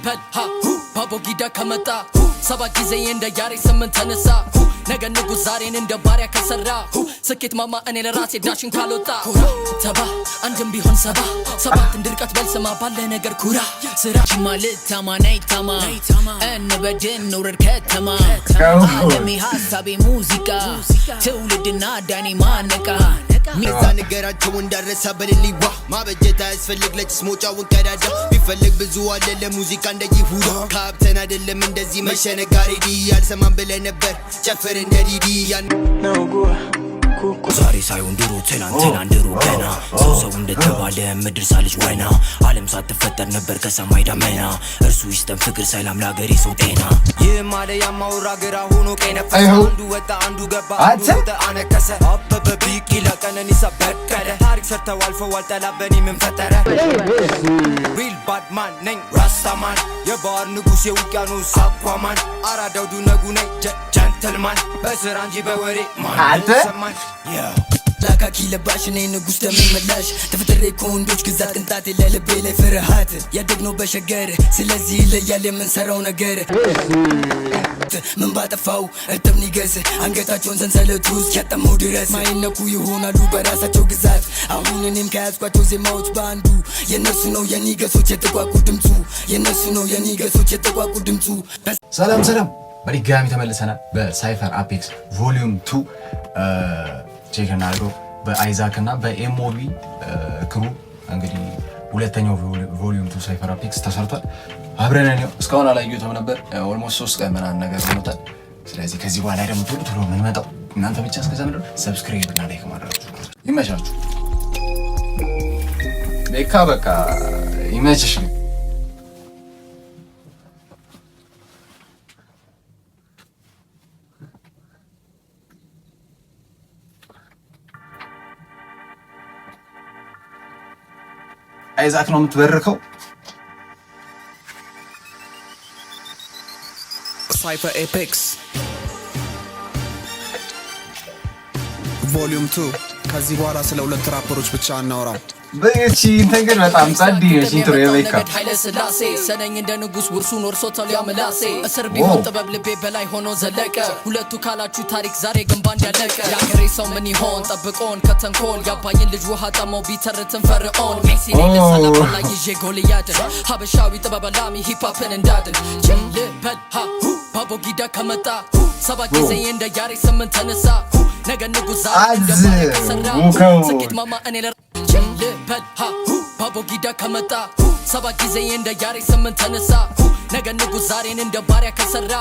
ልበል ባቦ ጊዳ ከመጣ ሰባት ጊዜ እንደ ያሬ ስምንት ተነሳ ነገ ንጉስ ዛሬን እንደ ባሪያ ከሰራ ስኬት ማማ እኔ ለራሴ ዳሽን ካልወጣ ተባ አንድም ቢሆን ሰባት እንድርቀት በልስማ ባለ ነገር ኩራ ስራ ማለት ታማናይ ታማ እንበድን ኑረድ ከተማ አለሚ ሀሳቤ ሙዚቃ ትውልድና ዳኒ ማነቃ ሚዛ ነገራቸው እንዳረሳ በልልዋ ማበጀት አያስፈልግ ለጭስ ሞጫውን ቀዳዳ ቢፈልግ ብዙ አለ ለሙዚቃ እንደ ይሁዳ ካብተን አይደለም እንደዚህ መሸነጋሪ ያልሰማን ብለ ነበር ጨፍር እንደ ዲዲ ዛሬ ሳይሆን ድሮ ትናንትና ድሮ ገና ሰው እንደተባለ ምድር ሳልጅ ወና ዓለም ሳትፈጠር ነበር ከሰማይ ዳመና እርሱ ይስጠን ፍቅር ሰላም ለሀገሬ ሰው ጤና ይህ ማለ ያማውራ ግራ ሆኖ ቀይነፈ አንዱ ወጣ አንዱ ገባ አንዱ ወጣ አነከሰ አበበ ቢቂላ ቀነኒሳ በቀለ ታሪክ ሰርተው አልፈዋል ጠላበኔ ምን ፈጠረ ሪል ባድማን ነኝ ራስታማን የባህር ንጉስ የውቅያኖስ አኳማን አራዳው ዱነጉ ነኝ ጀንትልማን በስራ እንጂ በወሬ ማን ሰማን ላካኪ ለባሽ እኔ ንጉስ ደምመላሽ ተፈጥሬ ከወንዶች ግዛት ቅንጣት የለልቤ ላይ ፍርሃት ያደግነው በሸገር ስለዚህ ይለያል የምንሰራው ነገር ምን ባጠፋው እርጥብ ንገስ አንገታቸውን ሰንሰለት ውስጥ ያጠመው ድረስ ማይነኩ ይሆናሉ በራሳቸው ግዛት አሁን እኔም ከያዝኳቸው ዜማዎች በአንዱ የነሱ ነው የኒገሶች የጥቋቁ ድምፁ የነሱ ነው የኒገሶች የጥቋቁ ድምፁ ሰላም በድጋሚ ተመልሰናል በሳይፈር አፔክስ ቮሊዩም 2 ቼክ እናድርገው በአይዛክ እና በኤምኦቢ ክሩ እንግዲህ ሁለተኛው ቮሊዩም 2 ሳይፈር አፔክስ ተሰርቷል አብረን ነው እስካሁን አላየሁትም ነበር ኦልሞስት 3 ቀን ምናምን ነገር ሆኖታል ስለዚህ ከዚህ በኋላ ደግሞ ቶሎ ምን መጣው እናንተ ብቻ እስከዛ ምንድነው ሰብስክራይብ እና ላይክ ማድረጋችሁ ይመቻችሁ በቃ ይመችሽ አይዛክ ነው የምትበርከው ሳይፈር አፔክስ ቮሊዩም 2 ከዚህ በኋላ ስለ ሁለት ራፐሮች ብቻ እናወራም በእቺ እንተንገር በጣም ጸዲ ነሽ ኢንትሮ የበቃ ኃይለ ሥላሴ ሰነኝ እንደ ንጉስ ውርሱን ወርሶታል ያመላሴ እስር ቢሆን ጥበብ ልቤ በላይ ሆኖ ዘለቀ ሁለቱ ካላችሁ ታሪክ ዛሬ ግን ባንድ ያለቀ ያገሬ ሰው ምን ይሆን ጠብቆን ከተንኮል ያባይን ልጅ ውሃ ጠመው ቢተርትን ፈርዖን ሜሲኔ ለሰላም ላይ ይዤ ጎልያድ ሀበሻዊ ጥበብ ላሚ ሂፕሆፕን እንዳድን ልበል ባቦ ጊዳ ከመጣ ሰባት ጊዜ እንደ ያሬ ስምንት ተነሳ ነገ ንጉስ ዛሬ እንደ ባሪያ ከሰራ ስኬት ማማ እኔ ልበል ባቦ ጊዳ ከመጣ ሰባት ጊዜ እንደ ያሬ ስምንት ተነሳ ነገ ንጉስ ዛሬን እንደ ባሪያ ከሰራ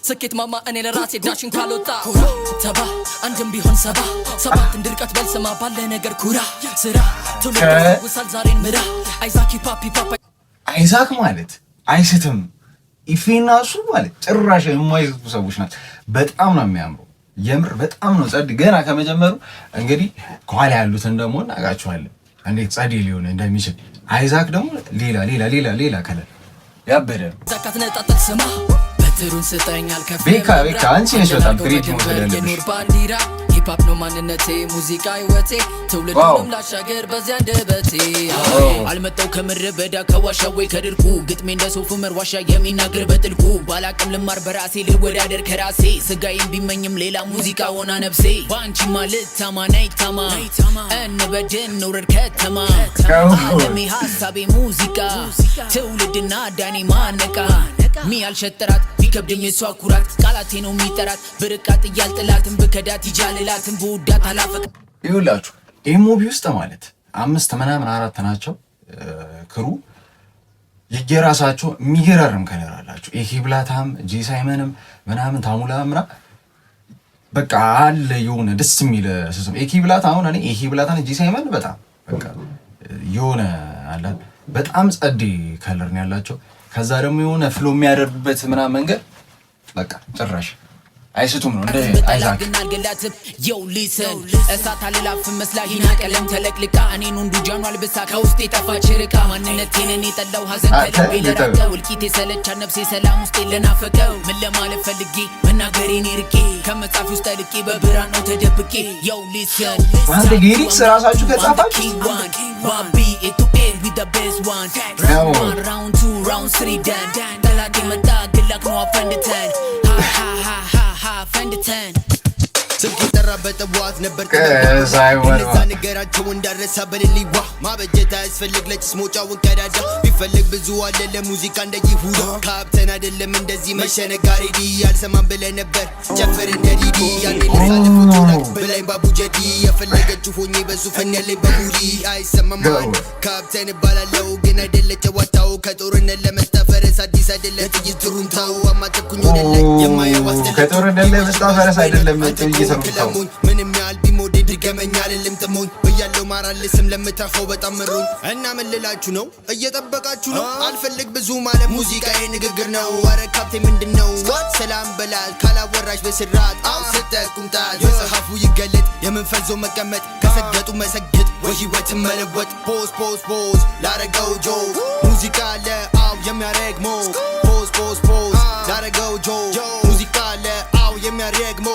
ስኬት ማማ እኔ ለራሴ ዳሽን ካልወጣ ተባ አንድም ቢሆን ሰባት እንድርቀት በልስማ ባለ ነገር ኩራ ስራ ትውልድ ንጉሳል ዛሬን ምራ አይዛክ ፓፒ አይዛክ ማለት አይስትም ኢፌናሱ ማለት ጭራሽ የማይዝቱ ሰዎች ናቸው በጣም ነው የሚያምሩ የምር በጣም ነው ጸድ ገና ከመጀመሩ እንግዲህ ከኋላ ያሉትን ደግሞ እናጋቸዋለን እንዴት ጸድ ሊሆን እንደሚችል አይዛክ ደግሞ ሌላ ከለ ያበደ ዘካት ነጣጥል ስማ በትሩን ስጠኛል ቤካ አንቺ ነሽ በጣም ክሬቲቭ ወደለሽ ባንዲራ ሂፕሆፕ ነው ማንነቴ ሙዚቃ ህይወቴ ትውልድንም ላሻገር በዚያ እንደበቴ አልመጣው ከምድረ በዳ ከዋሻ ወይ ከድርቁ ግጥሜ እንደ ሶፍ ዑመር ዋሻ የሚናገር በጥልቁ ባላቅም ልማር በራሴ ልወዳደር ከራሴ ስጋዬን ቢመኝም ሌላ ሙዚቃ ሆና ነፍሴ ባንቺ ማለት ታማናይ ታማ እንበድን ኑረድ ከተማ አለሚ ሀሳቤ ሙዚቃ ትውልድና ዳኒ ማነቃ ሚያል ሸጠራት ቢከብድኝ እሷ ኩራት ቃላቴ ነው የሚጠራት ብርቃት እያልጥላትን ብከዳት ይጃልላትን በውዳት አላፈቅ ይውላችሁ ኤምኦቢ ውስጥ ማለት 5 ምናምን 4 ናቸው ክሩ የየራሳቸው የሚገራርም ከለር አላቸው ኤኪ ብላታም ጂ ሳይመንም ምናምን ታሙላ ምራ በቃ አለ የሆነ ደስ የሚል ሲስተም ኤኪ ብላታ አሁን እኔ ኤኪ ብላታን ጂ ሳይመን በጣም በቃ የሆነ አለ በጣም ጸዲ ከለር ነው ያላቸው ከዛ ደግሞ የሆነ ፍሎ የሚያደርጉበት ምናምን መንገድ በቃ ጭራሽ አይስቱም ነው እንደ አይዛክ ግን አልገላትም ዮ ሊሰን እሳት አልላፍ መስላ ሂና ቀለም ተለቅልቃ እኔን ወንዱ ጃኗ አልብሳ ከውስጤ ጠፋች ርቃ ማንነቴን እኔ ጠላው ሀዘን ከልቤ ለራቀው እልቂቴ ሰለቻ ነፍሴ ሰላም ውስጤ ለናፈቀው ምን ለማለት ፈልጌ መናገሬን ርቄ ከመጻፊ ውስጥ ጠልቄ በብርሃን ነው ተደብቄ ዮ ሊሰን አንተ ጌሪክስ ራሳችሁ ከጻፋችሁ ባቢ ኢቱ ኤድ ዊዝ ዘ ቤስት ዋን round 2 round 3 dan ጠላቴ መጣ ግላክ ነው አፈንድተን ha ፈንድተን ስልክ የጠራበት ጠዋት ነበር ከዛይወራ ነገራቸው እንዳረሳ በሌሊዋ ማበጀት አያስፈልግ ለጭስ ሞጫውን ቀዳዳ ቢፈልግ ብዙ አለ ለሙዚቃ እንደ ይሁዳ ካብተን አይደለም እንደዚህ መሸነጋሪ ዲ ያልሰማን ብለህ ነበር ጨፍር እንደ ዲዲ ያኔ ለሳልፎት ወራክ በላይ ባቡ ጀዲ የፈለገችው ሆኜ በሱ ፈን ያለኝ በሙሪ አይሰማም ካብተን ባላለው ግን አይደለ ጨዋታው ከጦርነት ለመጣ ፈረስ አዲስ አይደለ ጥይት ትሩምታው አማተኩኝ ወደ ላይ የማየዋስ ከጦርነት ለመጣ ፈረስ አይደለም ጥይት ለሙኝ ምንም ያህል ቢሞዴ ድገመኛ ልልም ጥሞኝ በያለው ማራልስም ለምታፈው በጣም ምሮኝ እና ምን ልላችሁ ነው እየጠበቃችሁ ነው አልፈልግ ብዙ ማለት ሙዚቃዬ ንግግር ነው ወረ ካብቴ ምንድነው ሰላም በላል ካላወራሽ በስራት አው ስተቁምጣት የጸሐፉ ይገለጥ የምንፈዞ መቀመጥ ከሰገጡ መሰገጥ ወይ ህይወት መለወጥ ፖዝ ፖዝ ፖዝ ላረገው ጆ ሙዚቃ አለ አው የሚያረግ ሞ ፖዝ ፖዝ ፖዝ ላረገው ጆ ሙዚቃ አለ አው የሚያረግ ሞ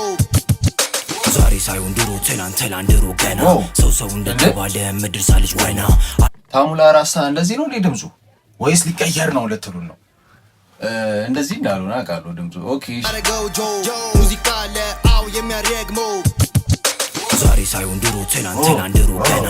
ዛሬ ሳይሆን ድሮ ትናንት ድሮ ገና ሰው እንደተባለ ምድር ሳልጅ ወይና ታሙላ ራሳ እንደዚህ ነው እንዴ ድምፁ ወይስ ሊቀየር ነው ልትሉን ነው እንደዚህ እንዳልሆነ አውቃለሁ ድምፁ ኦኬ ሙዚቃ አለ አው የሚያረግሞ ዛሬ ሳይሆን ድሮ ትናንት ድሮ ገና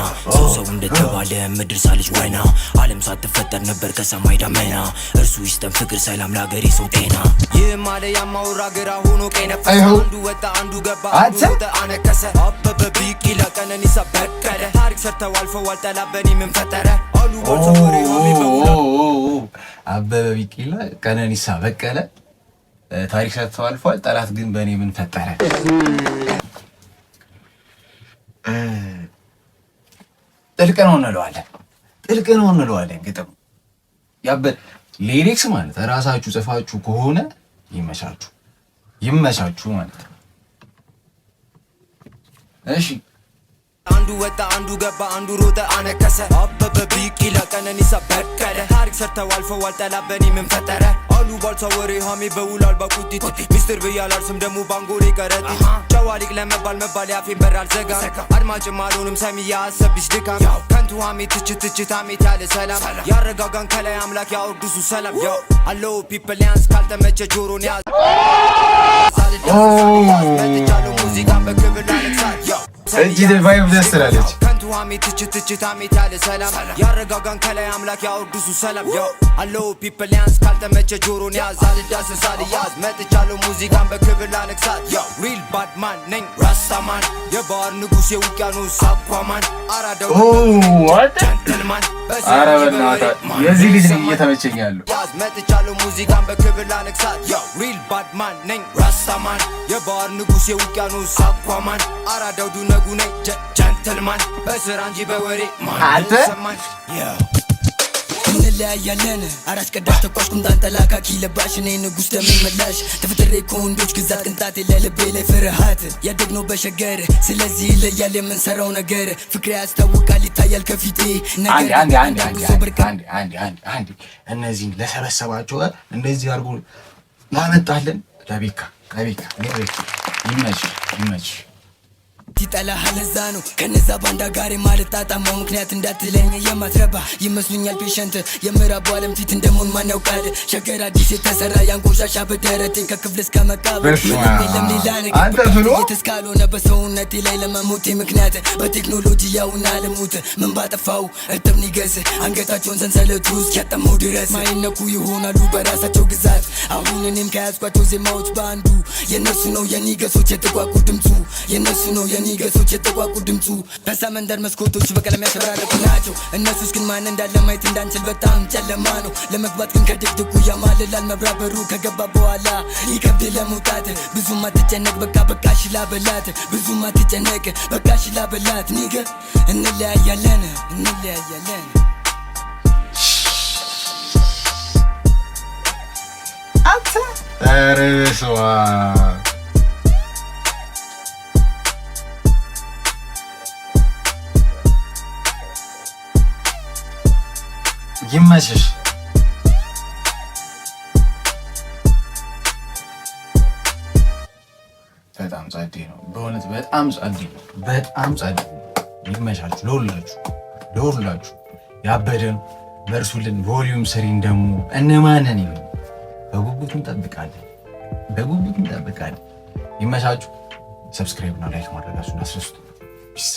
ሰው እንደተባለ ምድር ሳልጅ ወይና ዓለም ሳትፈጠር ነበር ከሰማይ ደመና እርሱ ይስጠን ፍቅር ሰላም ለሀገሬ ሰው ጤና ይህ ማለ ያማውራ ግራ ሆኖ ቀይነፈ አንዱ ወጣ አንዱ ገባ አንዱ ወጣ አነከሰ አበበ ቢቂላ ቀነኒሳ በቀለ ታሪክ ሰርተው አልፈዋል ጠላት በኔ ምን ፈጠረ አሉ ወልሰወሪ ሆሚ በውላ አበበ ቢቂላ ቀነኒሳ በቀለ ታሪክ ሰርተው አልፈዋል ጠላት ግን በኔ ምን ፈጠረ ጥልቅ ነው እንለዋለን ግጥም ያበ ሊሪክስ ማለት ራሳችሁ ጽፋችሁ ከሆነ ይመቻችሁ ማለት እሺ አንዱ ወጣ አንዱ ገባ አንዱ ሮጠ አነከሰ አበበ ቢቂላ ቀነኒሳ በቀለ ታሪክ ሰርተው አልፈዋል ጠላት በኔ ምን ፈጠረ አሉ ባልተወሬ ሀሜ በውላል ባቁጢት ሚስጥር ብያላል ስም ደሞ ባንጎሬ ቀረጥ ጨዋሊቅ ለመባል ያፌን በር አልዘጋም አድማጭም አልሆንም ሰሚ ያሰብሽ ድካም ከንቱ ሀሜ ትችት ሀሜት ያለ ሰላም ያረጋጋን ከላይ አምላክ ያወርዱሱ ሰላም ያው አለው ፒፕል ያንስ ካልተመቸ ጆሮን ያዝ መጥቻለሁ ሙዚቃን በክብር ላለቅሳት ያው እጂ ቫይብ ደስ ትላለች ከንቱ ሀሜት ትችት ሀሜት ያለ ሰላም ያረጋጋን ከላይ አምላክ ያወርዱሱ ሰላም ያው አለው ፒፕል ያንስ ካልተመቸ ጆሮን ያዝ አልዳስስ አልያዝ መጥቻለሁ ሙዚቃን በክብር ላለቅሳት ያው ሪል ባድማን ነኝ ራስታማን የባህር ንጉሥ የውቅያኖስ አኳማን አራዳው ጀንትልማን ኧረ በእናትህ የዚህ ልጅ ነው እየተመቸኝ ያለው ያዝ መጥቻለሁ ሙዚቃን በክብር ላለቅሳት ያው ሪል ባድማን ነኝ ራስታማን የባህር ንጉሥ የውቅያኖስ አኳማን አራዳው ዱነጉ ነኝ ጀንትልማን በስራ እንጂ በወሬ ማን ሰማን ያው እንለያያለን አራስ ቀዳሽ ተቋሽ ቁምጣን ጠላካኪ ለባሽ እኔ ንጉሥ ደሜን መላሽ ተፈጥሬ ከወንዶች ግዛት ቅንጣት የለልቤ ላይ ፍርሃት ያደግነው በሸገር ስለዚህ ይለያል የምንሰራው ነገር ፍቅሬ ያስታውቃል ይታያል ከፊቴ ነገር አንድ እነዚህን ለሰበሰባቸው እንደዚህ አድርጎ ላመጣለን ለቤካ ይመች ይጠላሃል እዛ ነው ከነዛ ባንዳ ጋር ማልጣጣመው ምክንያት እንዳትለኝ የማትረባ ይመስሉኛል ፔሸንት የምዕራቡ ዓለም ፊት እንደመሆን ማን ያውቃል ሸገር አዲስ የተሰራ ያንቆሻሻ በደረቴ ከክፍል እስከ መቃብር ምንም የለም ሌላ ነገር የተስካልሆነ በሰውነቴ ላይ ለመሞቴ ምክንያት በቴክኖሎጂ ያውና ልሙት ምን ባጠፋው እጥብ ንገስ አንገታቸውን ሰንሰለቱ ውስጥ ያጠመው ድረስ ማይነኩ ይሆናሉ በራሳቸው ግዛት አሁን እኔም ከያዝኳቸው ዜማዎች በአንዱ የነሱ ነው የኒገሶች የተቋቁ ድምፁ የነሱ ነው የኒገሶች የተቋቁ ድምፁ በሰመንደር መስኮቶች በቀለም ያሸበራረቁ ናቸው እነሱስ ግን ማን እንዳለ ማየት እንዳንችል በጣም ጨለማ ነው ለመግባት ግን ከድቅድቁ ያማልላል መብራት በሩ ከገባ በኋላ ይከብድ ለመውጣት ብዙም አትጨነቅ በቃ ሽላ በላት ብዙም አትጨነቅ በቃ ሽላ በላት ኒገ እንለያያለን አታ አረስዋ ይመችሽ። በጣም ጸዴ ነው በእውነት በጣም ጸዴ ነው። በጣም ጸዴ ይመቻችሁ። ለሁላችሁ ያበደን መርሱልን። ቮሊዩም ስሪን ደግሞ እነማንን ይሁን በጉጉት እንጠብቃለን። ይመቻችሁ። ሰብስክራይብ እና ላይክ ማድረጋችሁን አስረሱ። ፒስ